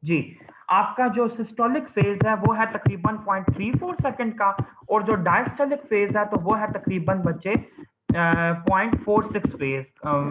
जी, आपका जो systolic phase है वो है तकरीबन 0.34 सेकंड का, और जो डायस्टोलिक फेज है तो वो है तकरीबन बच्चे 0.46 फेज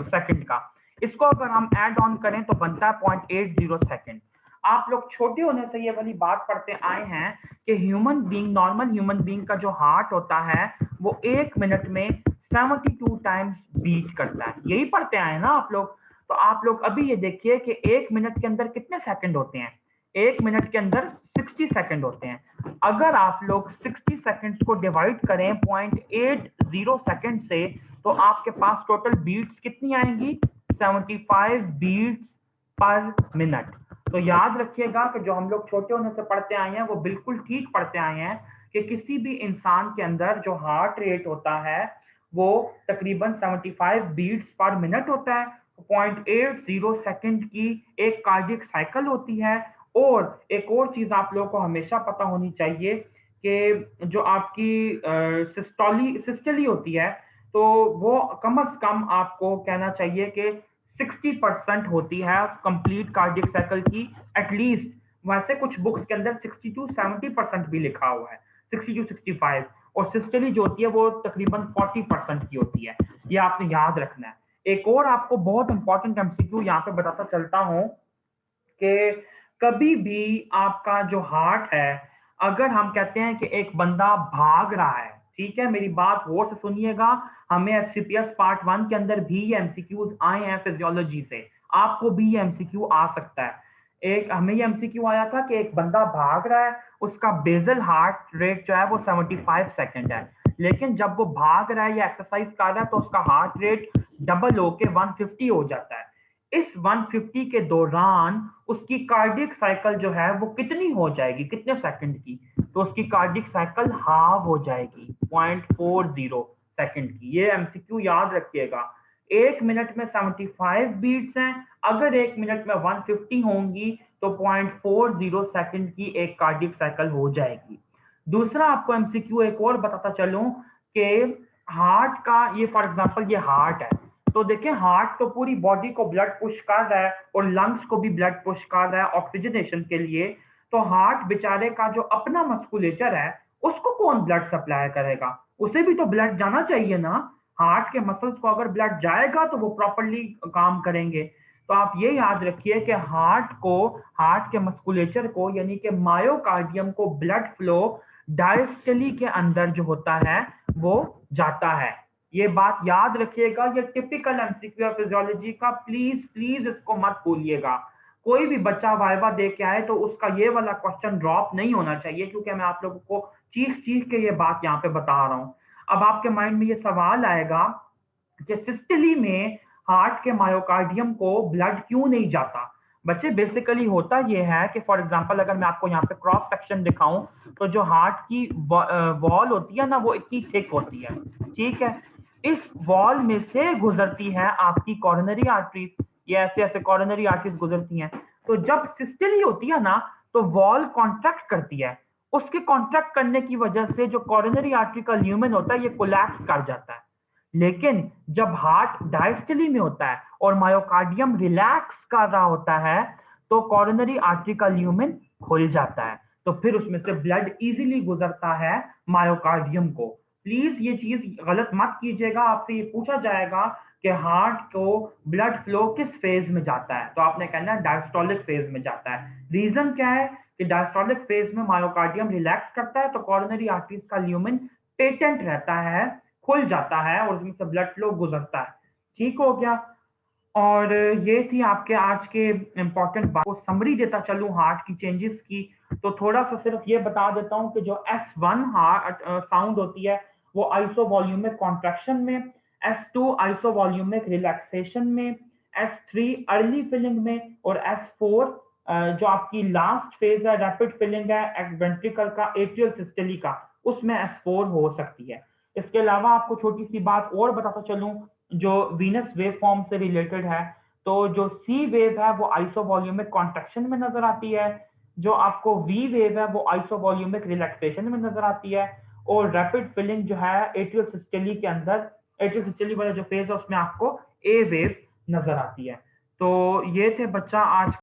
सेकंड का। इसको अगर हम ऐड ऑन करें तो बनता है 0.80 सेकंड। आप लोग छोटे होने से ये वाली बात पढ़ते आए हैं कि human being, normal human being का जो हार्ट होता है वो 1 मिनट में 72 टाइम्स बीट करता है। यही पढ़ते आए हैं ना आप लोग। तो आप लोग अभी ये देखिए कि 1 मिनट के अंदर कितने सेकंड होते हैं। 1 मिनट के अंदर 60 सेकंड होते हैं। अगर आप लोग 60 सेकंड्स को डिवाइड करें 0.80 सेकंड से, तो आपके पास टोटल बीट्स कितनी आएंगी? 75 बीट्स पर मिनट। तो याद रखिएगा कि जो हम लोग छोटे होने से पढ़ते आए हैं वो बिल्कुल ठीक पढ़ते आए हैं कि किसी भी इंसान के अंदर जो हार्ट रेट होता है वो तकरीबन 75 बीट्स पर मिनट होता है। 0.80 सेकंड की एक कार्डियक साइकिल होती है। और एक और चीज आप लोगों को हमेशा पता होनी चाहिए कि जो आपकी सिस्टली होती है तो वो कम से कम आपको कहना चाहिए कि 60% होती है कंप्लीट कार्डियक साइकिल की, एटलीस्ट। वैसे कुछ बुक्स के अंदर 60 टू 70% भी लिखा हुआ है, 60 टू 65। और सिस्टली जो होती है वो तकरीबन 40% की होती है। ये आपने याद रखना है। एक और आपको बहुत इंपॉर्टेंट एमसीक्यू यहाँ पे बताता चलता हूँ कि कभी भी आपका जो हार्ट है, अगर हम कहते हैं कि एक बंदा भाग रहा है, ठीक है, मेरी बात गौर से सुनिएगा। हमें एफसीपीएस पार्ट 1 के अंदर भी ये एमसीक्यूज आए हैं फिजियोलॉजी से। आपको भी ये एमसीक्यू आ सकता है। एक हमें ये एमसीक्यू आया था कि एक बंदा भाग रहा है, उसका बेजल हार्ट रेट जो है वो 75 सेकंड है, लेकिन जब वो भाग रहा है या एक्सरसाइज कर रहा है तो उसका हार्ट रेट डबल होके 150 हो जाता है। इस 150 के दौरान उसकी कार्डियक साइकिल जो है वो कितनी हो जाएगी, कितने सेकंड की? तो उसकी कार्डियक साइकिल हाफ हो जाएगी, 0.40 सेकंड की। ये एमसीक्यू याद रखिएगा। 1 मिनट में 75 बीट्स हैं, अगर 1 मिनट में 150 होंगी तो 0.40 सेकंड की एक कार्डियक साइकिल हो जाएगी। दूसरा आपको एमसीक्यू एक और बताता चलूं कि हार्ट का, ये फॉर एग्जांपल ये हार्ट है, तो देखें हार्ट तो पूरी बॉडी को ब्लड पुश कर रहा है और लंग्स को भी ब्लड पुश कर रहा है ऑक्सीजनेशन के लिए। तो हार्ट बेचारे का जो अपना मस्कुलेचर है उसको कौन ब्लड सप्लाई करेगा? उसे भी तो ब्लड जाना चाहिए ना। हार्ट के मसल्स को अगर ब्लड जाएगा तो वो प्रॉपरली काम करेंगे। तो आप ये याद रखिए कि हार्ट के मस्कुलेचर को यानी कि मायोकार्डियम को ब्लड फ्लो डायस्टली के अंदर जो होता है वो जाता है। ये बात याद रखिएगा। ये टिपिकल एमसीक्यू है फिजियोलॉजी का, प्लीज प्लीज इसको मत भूलिएगा। कोई भी बच्चा वाइवा दे के आए तो उसका ये वाला क्वेश्चन ड्रॉप नहीं होना चाहिए, क्योंकि मैं आप लोगों को चीख चीख के ये बात यहाँ पे बता रहा हूँ। अब आपके माइंड में ये सवाल आएगा कि सिस्टली में हार्ट के मायोकार्डियम को ब्लड क्यों नहीं जाता? बच्चे बेसिकली होता यह है कि फॉर एग्जांपल अगर मैं आपको यहाँ पे क्रॉस सेक्शन दिखाऊं तो जो हार्ट की वॉल होती है ना वो इतनी थिक होती है, ठीक है। इस वॉल में से गुजरती है आपकी कॉरोनरी आर्टरीज, ये ऐसे ऐसे कॉरोनरी आर्टरीज गुजरती हैं। तो जब सिस्टली होती है ना तो वॉल कॉन्ट्रैक्ट करती है। उसके कॉन्ट्रैक्ट करने की वजह से जो कॉरोनरी आर्टरी का ल्यूमेन होता है ये कोलैप्स कर जाता है। लेकिन जब हार्ट डायस्टली में होता है और मायोकार्डियम रिलैक्स कर रहा होता है तो कॉरोनरी आर्टरी का ल्यूमेन खुल जाता है, तो फिर उसमें से ब्लड इजीली गुजरता है मायोकार्डियम को। प्लीज ये चीज गलत मत कीजिएगा। आपसे ये पूछा जाएगा कि हार्ट को ब्लड फ्लो किस फेज में जाता है, तो आपने कहना है डायस्टोलिक फेज में जाता है। रीजन क्या है कि डायस्टोलिक फेज में मायोकार्डियम रिलैक्स करता है तो कॉरोनरी आर्टरीज का ल्यूमेन पेटेंट रहता है, खुल जाता है और उसमें से ब्लड फ्लो गुजरता है। ठीक हो गया। और ये थी आपके आज के इंपॉर्टेंट बात को समरी देता चलूं हार्ट की चेंजेस की। तो थोड़ा सा सिर्फ ये बता देता हूं कि जो S1 हार्ट साउंड होती है वो आइसोवॉल्यूमिक कॉन्ट्रैक्शन में, S2 आइसोवॉल्यूमिक रिलैक्सेशन में, S3 अर्ली फिलिंग में, और S4 जो आपकी लास्ट फेज है रैपिड फिलिंग है वेंट्रिकल का एट्रियल सिस्टली का, उसमें S4 हो सकती है। इसके अलावा आपको छोटी सी बात और बताता चलूं जो वीनस वेव फॉर्म से रिलेटेड है, तो जो सी वेव है वो आइसोवॉल्यूमिक कॉन्ट्रैक्शन में नजर आती है, जो आपको वी वेव है वो आइसोवॉल्यूमिक रिलैक्सेशन में नजर आती है, और रैपिड फिलिंग जो है एट्रियल सिस्टली के अंदर, एट्रियल सिस्टली वाला जो फेज है उसमें आपको ए वेव नजर आती है। तो ये थे बच्चा आज